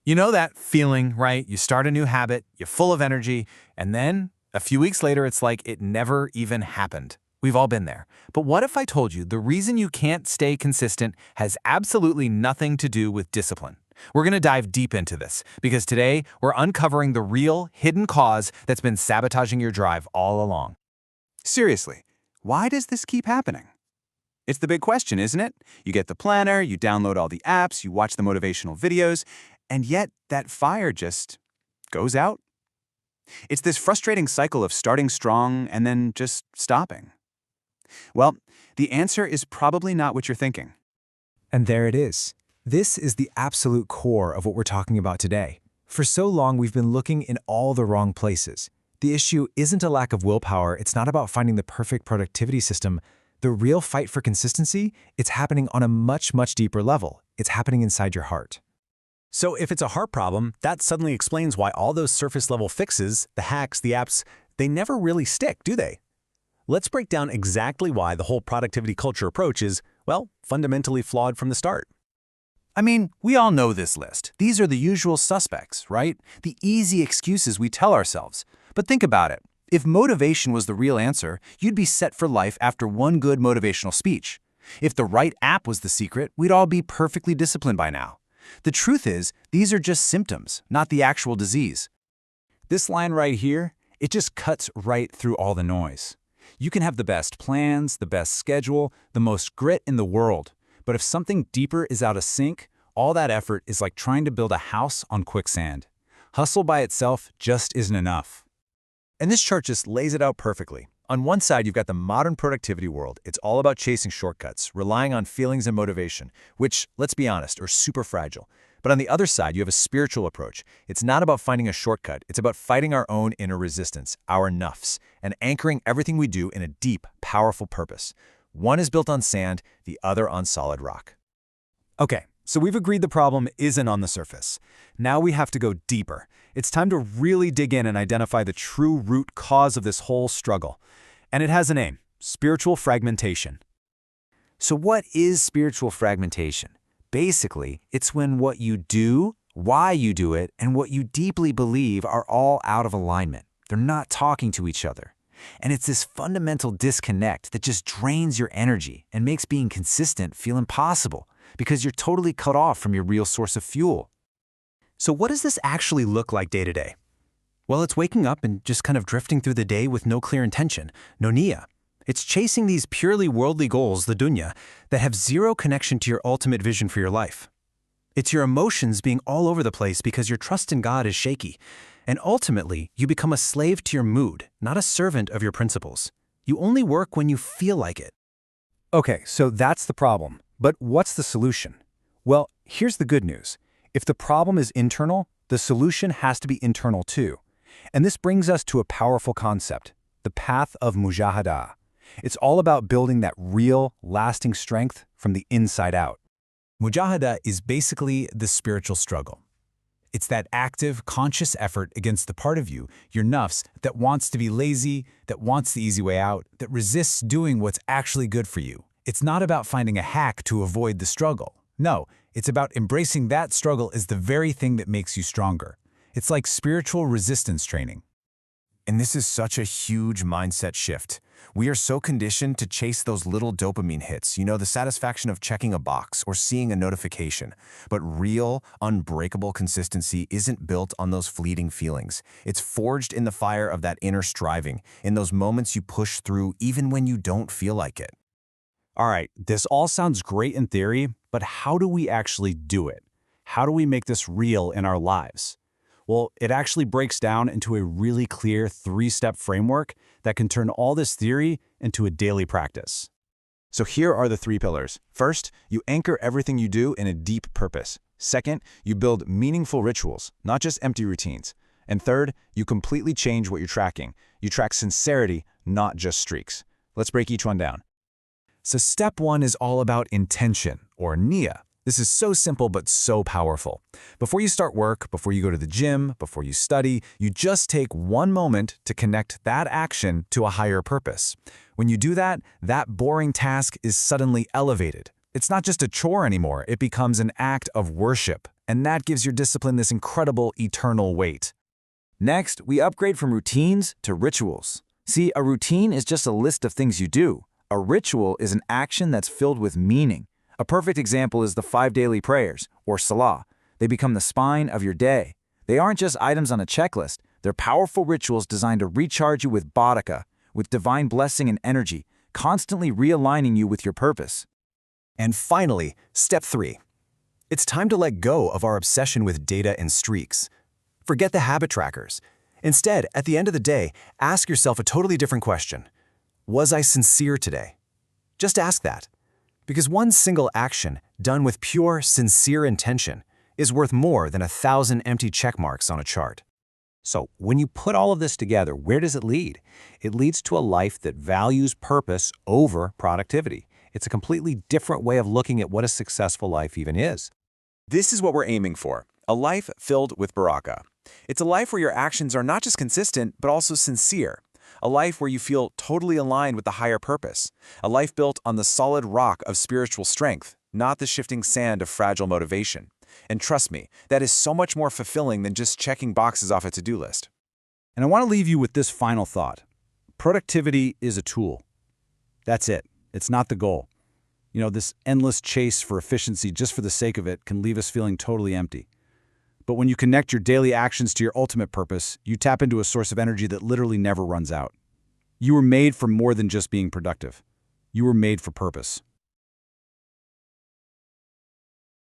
You know that feeling, right? You start a new habit, you're full of energy, and then a few weeks later, it's like it never even happened. We've all been there. But what if I told you the reason you can't stay consistent has absolutely nothing to do with discipline? We're going to dive deep into this because today we're uncovering the real hidden cause that's been sabotaging your drive all along. Seriously, why does this keep happening? It's the big question, isn't it? You get the planner, you download all the apps, you watch the motivational videos, and yet that fire just goes out. It's this frustrating cycle of starting strong and then just stopping. Well, the answer is probably not what you're thinking. And there it is. This is the absolute core of what we're talking about today. For so long, we've been looking in all the wrong places. The issue isn't a lack of willpower. It's not about finding the perfect productivity system. The real fight for consistency, it's happening on a much, much deeper level. It's happening inside your heart. So if it's a heart problem, that suddenly explains why all those surface-level fixes, the hacks, the apps, they never really stick, do they? Let's break down exactly why the whole productivity culture approach is, well, fundamentally flawed from the start. I mean, we all know this list. These are the usual suspects, right? The easy excuses we tell ourselves. But think about it. If motivation was the real answer, you'd be set for life after one good motivational speech. If the right app was the secret, we'd all be perfectly disciplined by now. The truth is, these are just symptoms, not the actual disease. This line right here, it just cuts right through all the noise. You can have the best plans, the best schedule, the most grit in the world, but if something deeper is out of sync, all that effort is like trying to build a house on quicksand. Hustle by itself just isn't enough. And this chart just lays it out perfectly. On one side, you've got the modern productivity world. It's all about chasing shortcuts, relying on feelings and motivation, which, let's be honest, are super fragile. But on the other side, you have a spiritual approach. It's not about finding a shortcut. It's about fighting our own inner resistance, our nafs, and anchoring everything we do in a deep, powerful purpose. One is built on sand, the other on solid rock. Okay, so we've agreed the problem isn't on the surface. Now we have to go deeper. It's time to really dig in and identify the true root cause of this whole struggle. And it has a name: spiritual fragmentation. So what is spiritual fragmentation? Basically, it's when what you do, why you do it, and what you deeply believe are all out of alignment. They're not talking to each other. And it's this fundamental disconnect that just drains your energy and makes being consistent feel impossible because you're totally cut off from your real source of fuel. So what does this actually look like day to day? Well, it's waking up and just kind of drifting through the day with no clear intention, no niyyah. It's chasing these purely worldly goals, the dunya, that have zero connection to your ultimate vision for your life. It's your emotions being all over the place because your trust in God is shaky. And ultimately, you become a slave to your mood, not a servant of your principles. You only work when you feel like it. Okay, so that's the problem. But what's the solution? Well, here's the good news. If the problem is internal, the solution has to be internal too. And this brings us to a powerful concept, the path of mujahadah. It's all about building that real, lasting strength from the inside out. Mujahadah is basically the spiritual struggle. It's that active, conscious effort against the part of you, your nafs, that wants to be lazy, that wants the easy way out, that resists doing what's actually good for you. It's not about finding a hack to avoid the struggle. No, it's about embracing that struggle as the very thing that makes you stronger. It's like spiritual resistance training. And this is such a huge mindset shift. We are so conditioned to chase those little dopamine hits, the satisfaction of checking a box or seeing a notification. But real, unbreakable consistency isn't built on those fleeting feelings. It's forged in the fire of that inner striving, in those moments you push through even when you don't feel like it. All right, this all sounds great in theory, but how do we actually do it? How do we make this real in our lives? Well, it actually breaks down into a really clear 3-step framework that can turn all this theory into a daily practice. So here are the 3 pillars. First, you anchor everything you do in a deep purpose. Second, you build meaningful rituals, not just empty routines. And third, you completely change what you're tracking. You track sincerity, not just streaks. Let's break each one down. So step 1 is all about intention, or niyyah. This is so simple but so powerful. Before you start work, before you go to the gym, before you study, you just take one moment to connect that action to a higher purpose. When you do that, that boring task is suddenly elevated. It's not just a chore anymore, it becomes an act of worship, And that gives your discipline this incredible eternal weight. Next, we upgrade from routines to rituals. See, a routine is just a list of things you do. A ritual is an action that's filled with meaning. A perfect example is the 5 daily prayers, or Salah. They become the spine of your day. They aren't just items on a checklist. They're powerful rituals designed to recharge you with barakah, with divine blessing and energy, constantly realigning you with your purpose. And finally, step 3. It's time to let go of our obsession with data and streaks. Forget the habit trackers. Instead, at the end of the day, ask yourself a totally different question. Was I sincere today? Just ask that. Because one single action, done with pure, sincere intention, is worth more than 1,000 empty check marks on a chart. So, when you put all of this together, where does it lead? It leads to a life that values purpose over productivity. It's a completely different way of looking at what a successful life even is. This is what we're aiming for, a life filled with barakah. It's a life where your actions are not just consistent, but also sincere. A life where you feel totally aligned with the higher purpose. A life built on the solid rock of spiritual strength, not the shifting sand of fragile motivation. And trust me, that is so much more fulfilling than just checking boxes off a to-do list. And I want to leave you with this final thought. Productivity is a tool. That's it. It's not the goal. This endless chase for efficiency just for the sake of it can leave us feeling totally empty. But when you connect your daily actions to your ultimate purpose, you tap into a source of energy that literally never runs out. You were made for more than just being productive. You were made for purpose.